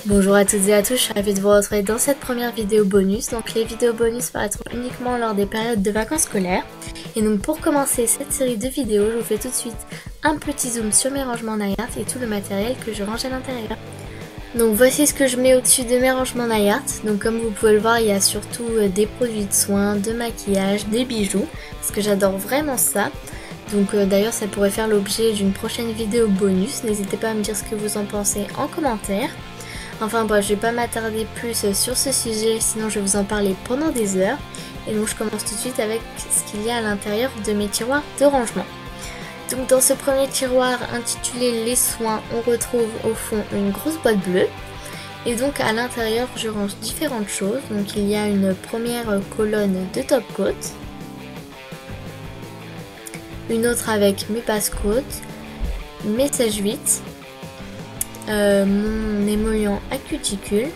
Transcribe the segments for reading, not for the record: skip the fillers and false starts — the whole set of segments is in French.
Bonjour à toutes et à tous, je suis ravie de vous retrouver dans cette première vidéo bonus. Donc les vidéos bonus paraîtront uniquement lors des périodes de vacances scolaires. Et donc pour commencer cette série de vidéos, je vous fais tout de suite un petit zoom sur mes rangements Nayart et tout le matériel que je range à l'intérieur. Donc voici ce que je mets au-dessus de mes rangements Nayart. Donc comme vous pouvez le voir, il y a surtout des produits de soins, de maquillage, des bijoux, parce que j'adore vraiment ça. Donc d'ailleurs ça pourrait faire l'objet d'une prochaine vidéo bonus, n'hésitez pas à me dire ce que vous en pensez en commentaire. Enfin bref, je vais pas m'attarder plus sur ce sujet, sinon je vais vous en parler pendant des heures. Et donc je commence tout de suite avec ce qu'il y a à l'intérieur de mes tiroirs de rangement. Donc dans ce premier tiroir intitulé les soins, on retrouve au fond une grosse boîte bleue. Et donc à l'intérieur je range différentes choses. Donc il y a une première colonne de top coat, une autre avec mes passes-côtes, mes sèche-vites, mon émollient à cuticule,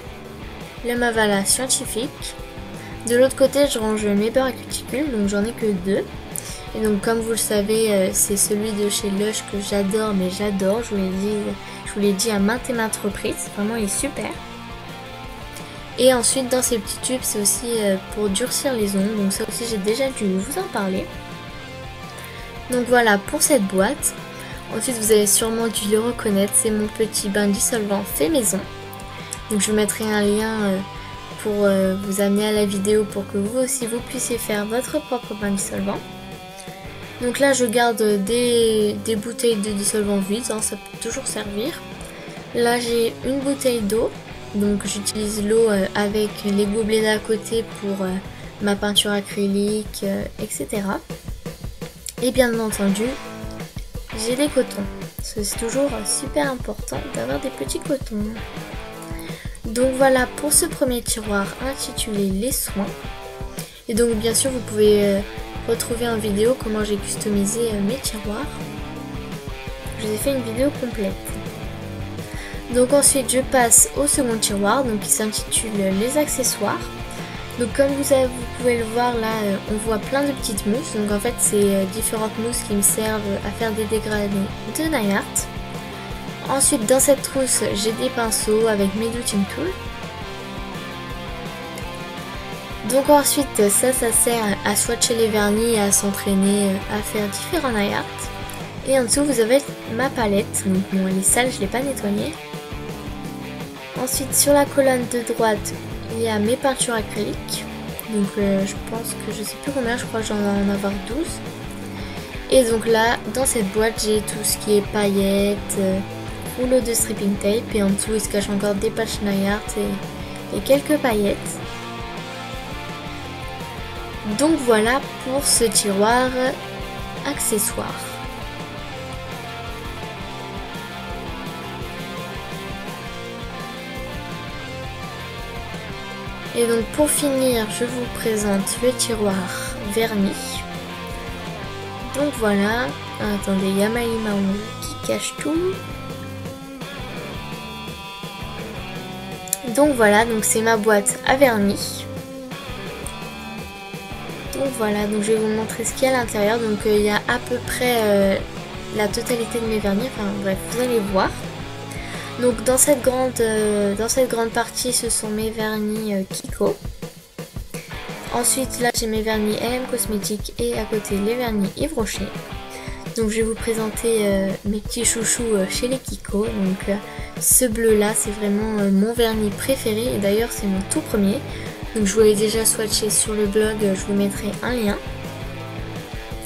le Mavala scientifique. De l'autre côté je range mes beurres à cuticule, donc j'en ai que deux. Et donc comme vous le savez, c'est celui de chez Lush que j'adore, mais j'adore, je vous l'ai dit à maintes et maintes reprises, vraiment il est super. Et ensuite dans ces petits tubes c'est aussi pour durcir les ongles, donc ça aussi j'ai déjà dû vous en parler. Donc voilà pour cette boîte. Ensuite vous avez sûrement dû le reconnaître, c'est mon petit bain dissolvant fait maison. Donc je vous mettrai un lien pour vous amener à la vidéo pour que vous aussi vous puissiez faire votre propre bain dissolvant. Donc là je garde des bouteilles de dissolvant vides, hein, ça peut toujours servir. Là j'ai une bouteille d'eau, donc j'utilise l'eau avec les gobelets d'à côté pour ma peinture acrylique, etc. Et bien entendu, j'ai des cotons. C'est toujours super important d'avoir des petits cotons. Donc voilà pour ce premier tiroir intitulé les soins. Et donc bien sûr vous pouvez retrouver en vidéo comment j'ai customisé mes tiroirs. Je vous ai fait une vidéo complète. Donc ensuite je passe au second tiroir, donc qui s'intitule les accessoires. Donc comme vous pouvez le voir là, on voit plein de petites mousses. Donc en fait c'est différentes mousses qui me servent à faire des dégradés de Nayart. Ensuite dans cette trousse j'ai des pinceaux avec mes Doting Tools. Donc ensuite ça sert à swatcher les vernis et à s'entraîner à faire différents Nayart. Et en dessous vous avez ma palette. Donc bon elle est sale, je ne l'ai pas nettoyée. Ensuite sur la colonne de droite il y a mes peintures acryliques. Donc je pense que je sais plus combien, je crois que j'en vais en avoir 12. Et donc là dans cette boîte j'ai tout ce qui est paillettes, rouleaux de stripping tape, et en dessous il se cache encore des patchs Nayart et quelques paillettes. Donc voilà pour ce tiroir accessoires. Et donc pour finir, je vous présente le tiroir vernis. Donc voilà, attendez, il y a ma Limaou qui cache tout. Donc voilà, donc c'est ma boîte à vernis. Donc voilà, donc je vais vous montrer ce qu'il y a à l'intérieur. Donc il y a à peu près la totalité de mes vernis, enfin bref, vous allez voir. Donc dans cette grande partie ce sont mes vernis Kiko. Ensuite là j'ai mes vernis LM Cosmétiques et à côté les vernis Yves Rocher. Donc je vais vous présenter mes petits chouchous chez les Kiko. Donc ce bleu là c'est vraiment mon vernis préféré, et d'ailleurs c'est mon tout premier. Donc je vous l'ai déjà swatché sur le blog, je vous mettrai un lien.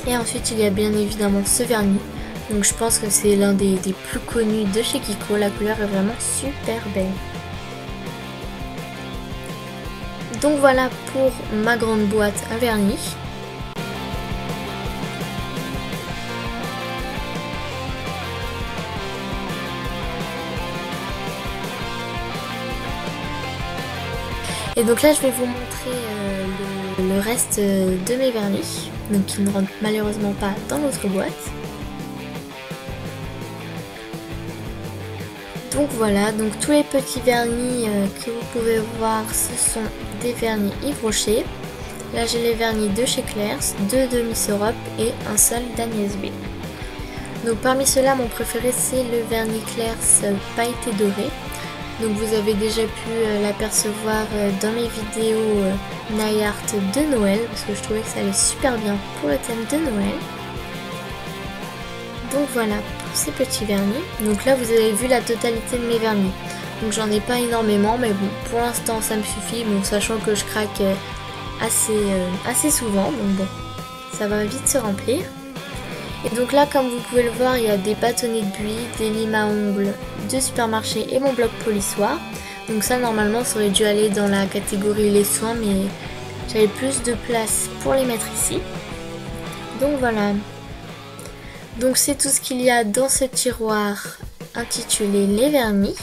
Et ensuite il y a bien évidemment ce vernis. Donc je pense que c'est l'un des plus connus de chez Kiko, la couleur est vraiment super belle. Donc voilà pour ma grande boîte à vernis. Et donc là je vais vous montrer le reste de mes vernis, donc qui ne rentrent malheureusement pas dans l'autre boîte. Donc voilà, donc tous les petits vernis que vous pouvez voir, ce sont des vernis Yves Rocher. Là j'ai les vernis de chez Claire's, 2 de Miss Europe et un seul d'Agnès B. Donc parmi ceux-là, mon préféré c'est le vernis Claire's pailleté doré. Donc vous avez déjà pu l'apercevoir dans mes vidéos nail art de Noël, parce que je trouvais que ça allait super bien pour le thème de Noël. Donc voilà pour ces petits vernis. Donc là vous avez vu la totalité de mes vernis. Donc j'en ai pas énormément, mais bon, pour l'instant ça me suffit, bon, sachant que je craque assez souvent, donc bon, ça va vite se remplir. Et donc là, comme vous pouvez le voir, il y a des bâtonnets de buis, des limes à ongles de supermarché et mon bloc polissoir. Donc ça, normalement, ça aurait dû aller dans la catégorie les soins, mais j'avais plus de place pour les mettre ici. Donc voilà. Donc c'est tout ce qu'il y a dans ce tiroir intitulé les vernis.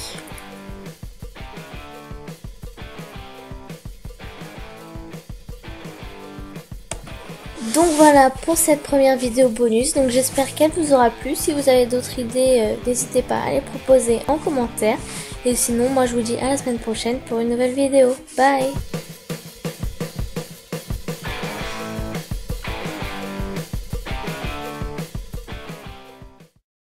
Donc voilà pour cette première vidéo bonus, donc j'espère qu'elle vous aura plu. Si vous avez d'autres idées, n'hésitez pas à les proposer en commentaire. Et sinon, moi je vous dis à la semaine prochaine pour une nouvelle vidéo. Bye!